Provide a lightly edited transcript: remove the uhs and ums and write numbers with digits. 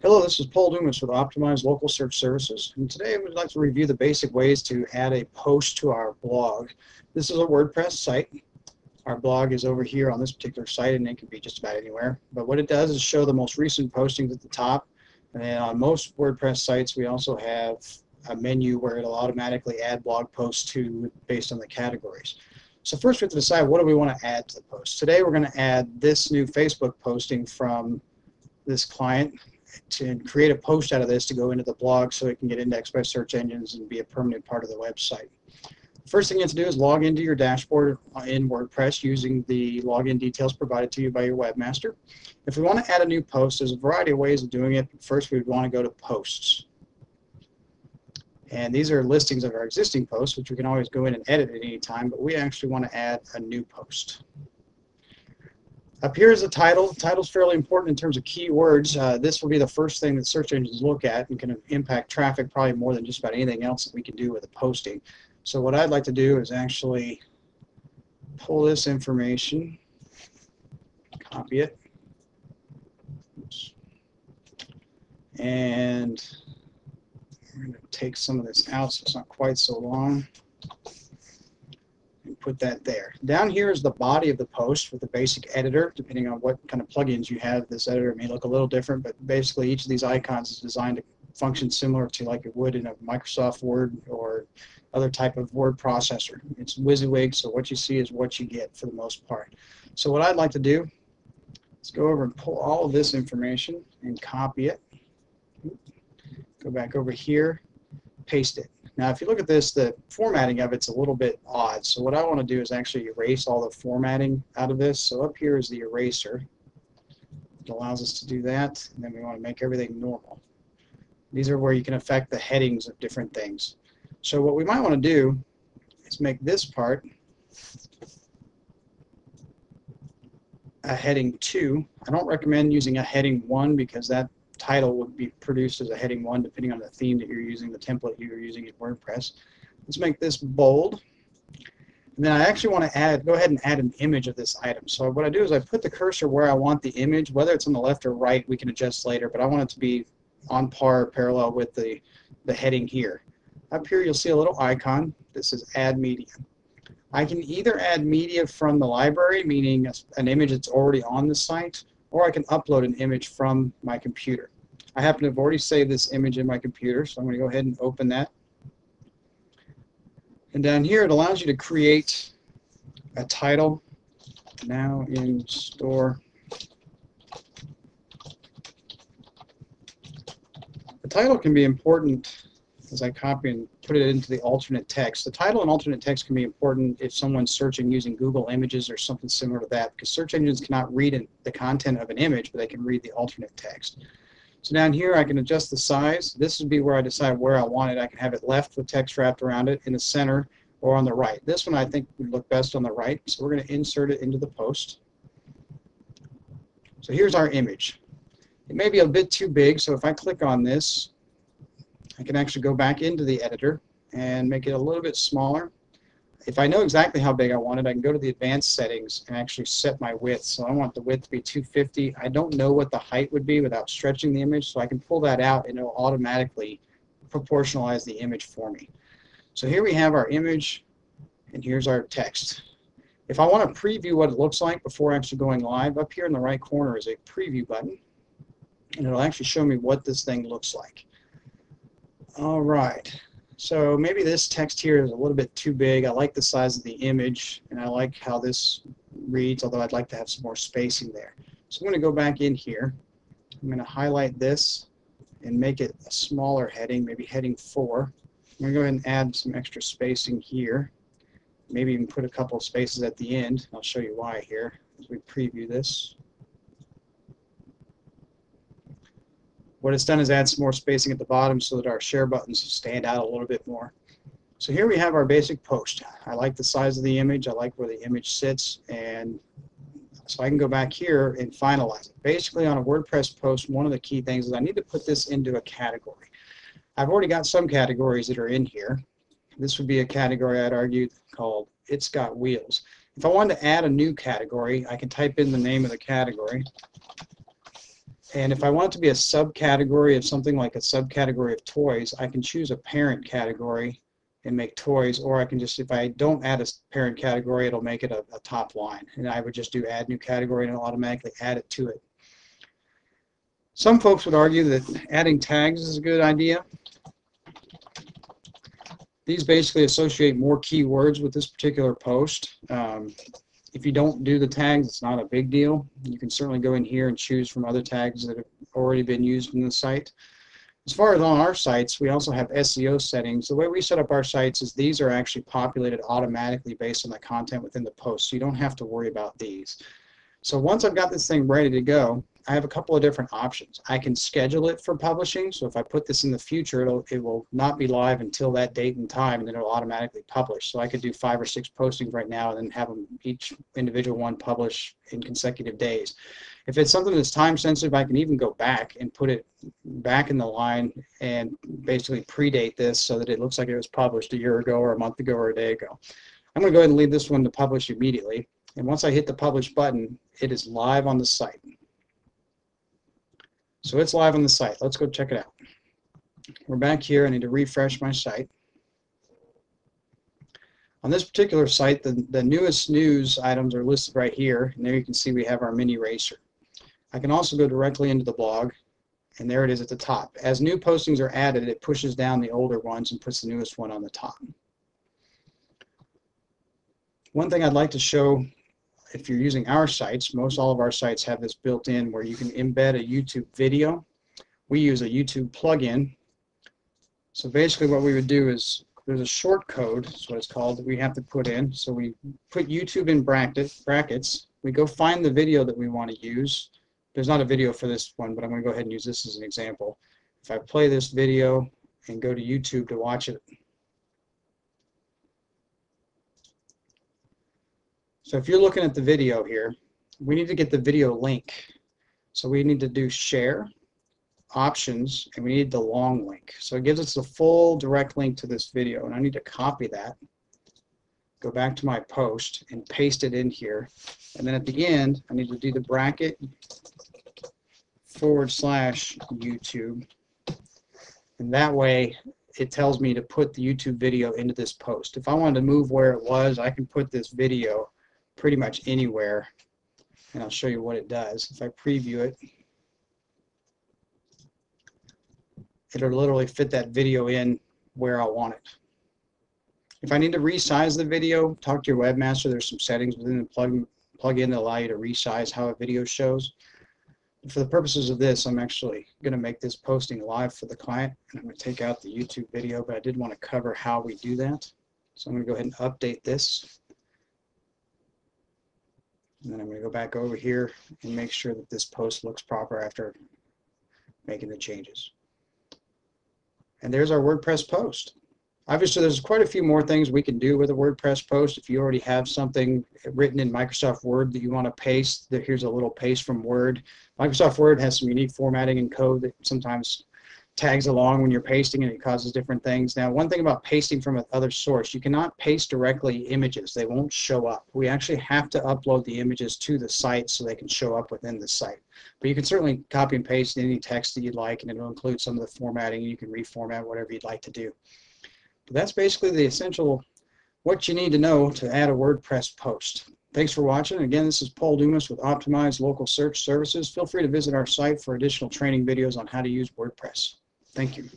Hello, this is Paul Dumas with Optimized Local Search Services, and today we'd like to review the basic ways to add a post to our blog. This is a WordPress site. Our blog is over here on this particular site, and it can be just about anywhere. But what it does is show the most recent postings at the top, and then on most WordPress sites we also have a menu where it'll automatically add blog posts to based on the categories. So first we have to decide what do we want to add to the post. Today we're going to add this new Facebook posting from this client, to create a post out of this to go into the blog so it can get indexed by search engines and be a permanent part of the website. First thing you have to do is log into your dashboard in WordPress using the login details provided to you by your webmaster. If we want to add a new post, there's a variety of ways of doing it. First, we would want to go to Posts. And these are listings of our existing posts, which we can always go in and edit at any time, but we actually want to add a new post. Up here is the title. The title is fairly important in terms of keywords. This will be the first thing that search engines look at and can impact traffic probably more than just about anything else that we can do with a posting. So what I'd like to do is actually pull this information, copy it, and we're going to take some of this out so it's not quite so long. Put that there. Down here is the body of the post with the basic editor. Depending on what kind of plugins you have, this editor may look a little different, but basically each of these icons is designed to function similar to like it would in a Microsoft Word or other type of word processor. It's WYSIWYG, so what you see is what you get for the most part. So what I'd like to do is go over and pull all of this information and copy it. Go back over here, paste it. Now if you look at this, the formatting of it's a little bit odd, so what I want to do is actually erase all the formatting out of this. So up here is the eraser. It allows us to do that, and then we want to make everything normal. These are where you can affect the headings of different things. So what we might want to do is make this part a heading 2. I don't recommend using a heading 1 because that title would be produced as a heading 1 depending on the theme that you're using, the template you're using in WordPress. Let's make this bold. And then I actually want to go ahead and add an image of this item. So what I do is I put the cursor where I want the image, whether it's on the left or right we can adjust later, but I want it to be on par, parallel with the heading here. Up here you'll see a little icon that says Add Media. I can either add media from the library, meaning an image that's already on the site, or I can upload an image from my computer. I happen to have already saved this image in my computer, so I'm going to go ahead and open that. And down here it allows you to create a title, now in store. The title can be important as I copy and put it into the alternate text. The title and alternate text can be important if someone's searching using Google Images or something similar to that, because search engines cannot read the content of an image, but they can read the alternate text. So down here I can adjust the size. This would be where I decide where I want it. I can have it left with text wrapped around it, in the center, or on the right. This one I think would look best on the right, so we're going to insert it into the post. So here's our image. It may be a bit too big, so if I click on this, I can actually go back into the editor and make it a little bit smaller. If I know exactly how big I want it, I can go to the advanced settings and actually set my width. So I want the width to be 250. I don't know what the height would be without stretching the image, so I can pull that out and it will automatically proportionalize the image for me. So here we have our image and here's our text. If I want to preview what it looks like before actually going live, up here in the right corner is a preview button, and it'll actually show me what this thing looks like. Alright, so maybe this text here is a little bit too big. I like the size of the image and I like how this reads, although I'd like to have some more spacing there. So I'm going to go back in here. I'm going to highlight this and make it a smaller heading, maybe heading 4. I'm going to go ahead and add some extra spacing here. Maybe even put a couple of spaces at the end. I'll show you why here as we preview this. What it's done is add some more spacing at the bottom so that our share buttons stand out a little bit more. So here we have our basic post. I like the size of the image, I like where the image sits, and so I can go back here and finalize it. Basically on a WordPress post, one of the key things is I need to put this into a category. I've already got some categories that are in here. This would be a category I'd argue called It's Got Wheels. If I wanted to add a new category, I can type in the name of the category And if I want it to be a subcategory of something like a subcategory of toys, I can choose a parent category and make toys, or I can just, if I don't add a parent category, it'll make it a top line. And I would just do add new category and it'll automatically add it to it. Some folks would argue that adding tags is a good idea. These basically associate more keywords with this particular post. If you don't do the tags, it's not a big deal. You can certainly go in here and choose from other tags that have already been used in the site. As far as on our sites, we also have SEO settings. The way we set up our sites is these are actually populated automatically based on the content within the post, so you don't have to worry about these. So once I've got this thing ready to go, I have a couple of different options. I can schedule it for publishing, so if I put this in the future, it will not be live until that date and time, and then it'll automatically publish. So I could do 5 or 6 postings right now and then have them each individual one publish in consecutive days. If it's something that's time sensitive, I can even go back and put it back in the line and basically predate this so that it looks like it was published a year ago or a month ago or a day ago. I'm going to go ahead and leave this one to publish immediately. And once I hit the publish button, it is live on the site. So it's live on the site. Let's go check it out. We're back here. I need to refresh my site. On this particular site, the newest news items are listed right here. And there you can see we have our mini racer. I can also go directly into the blog, and there it is at the top. As new postings are added, it pushes down the older ones and puts the newest one on the top. One thing I'd like to show, if you're using our sites, all of our sites have this built in where you can embed a YouTube video. We use a YouTube plugin. So basically what we would do is, there's a short code, that's what it's called, that we have to put in. So we put YouTube in brackets. We go find the video that we want to use. There's not a video for this one, but I'm going to go ahead and use this as an example. If I play this video and go to YouTube to watch it. So if you're looking at the video here, we need to get the video link. So we need to do share, options, and we need the long link. So it gives us the full direct link to this video, and I need to copy that, go back to my post, and paste it in here. And then at the end, I need to do the bracket /YouTube, and that way it tells me to put the YouTube video into this post. If I wanted to move where it was, I can put this video pretty much anywhere, and I'll show you what it does. If I preview it, it'll literally fit that video in where I want it. If I need to resize the video, talk to your webmaster. There's some settings within the plugin that allow you to resize how a video shows. For the purposes of this, I'm actually going to make this posting live for the client, and I'm going to take out the YouTube video, but I did want to cover how we do that. So I'm going to go ahead and update this. And then I'm going to go back over here and make sure that this post looks proper after making the changes. And there's our WordPress post. Obviously, there's quite a few more things we can do with a WordPress post. If you already have something written in Microsoft Word that you want to paste, here's a little paste from Word. Microsoft Word has some unique formatting and code that sometimes tags along when you're pasting, and it causes different things. Now, one thing about pasting from another source, you cannot paste directly images. They won't show up. We actually have to upload the images to the site so they can show up within the site. But you can certainly copy and paste any text that you'd like, and it'll include some of the formatting. You can reformat whatever you'd like to do. But that's basically the essential, what you need to know to add a WordPress post. Thanks for watching. Again, this is Paul Dumas with Optimized Local Search Services. Feel free to visit our site for additional training videos on how to use WordPress. Thank you.